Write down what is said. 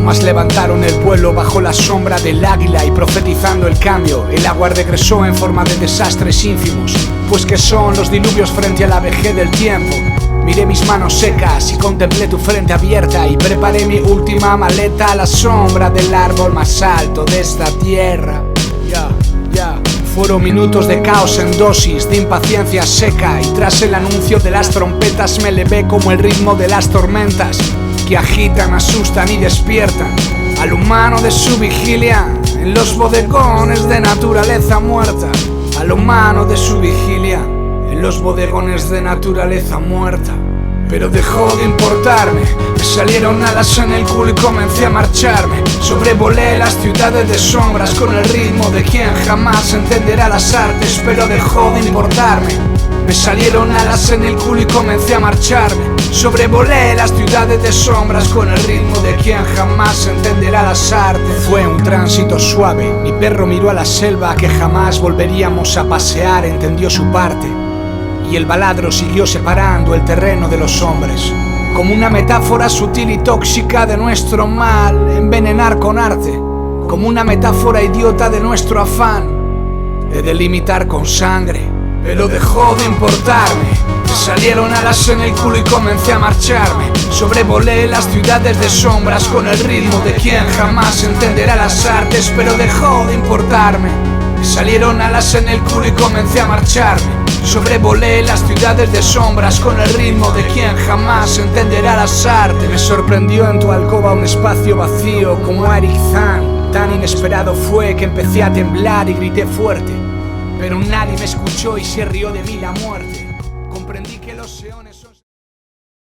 Mas levantaron el vuelo bajo la sombra del águila y profetizando el cambio, el agua regresó en forma de desastres ínfimos. Pues que son los diluvios frente a la vejez del tiempo. Miré mis manos secas y contemplé tu frente abierta y preparé mi última maleta a la sombra del árbol más alto de esta tierra. Fueron minutos de caos en dosis, de impaciencia seca, y tras el anuncio de las trompetas me elevé como el ritmo de las tormentas que agitan, asustan y despiertan al humano de su vigilia en los bodegones de naturaleza muerta. Al humano de su vigilia en los bodegones de naturaleza muerta. Pero dejó de importarme, me salieron alas en el culo y comencé a marcharme. Sobrevolé las ciudades de sombras con el ritmo de quien jamás entenderá las artes. Pero dejó de importarme, me salieron alas en el culo y comencé a marcharme. Sobrevolé las ciudades de sombras con el ritmo de quien jamás entenderá las artes. Fue un tránsito suave, mi perro miró a la selva que jamás volveríamos a pasear, entendió su parte. Y el baladro siguió separando el terreno de los hombres, como una metáfora sutil y tóxica de nuestro mal, envenenar con arte, como una metáfora idiota de nuestro afán de delimitar con sangre. Pero dejó de importarme, me salieron alas en el culo y comencé a marcharme. Sobrevolé las ciudades de sombras con el ritmo de quien jamás entenderá las artes. Pero dejó de importarme, me salieron alas en el culo y comencé a marcharme. Sobrevolé las ciudades de sombras con el ritmo de quien jamás entenderá las artes. Me sorprendió en tu alcoba un espacio vacío como Eric Zahn. Tan inesperado fue que empecé a temblar y grité fuerte, pero nadie me escuchó y se rió de mí la muerte. Comprendí que los eones son...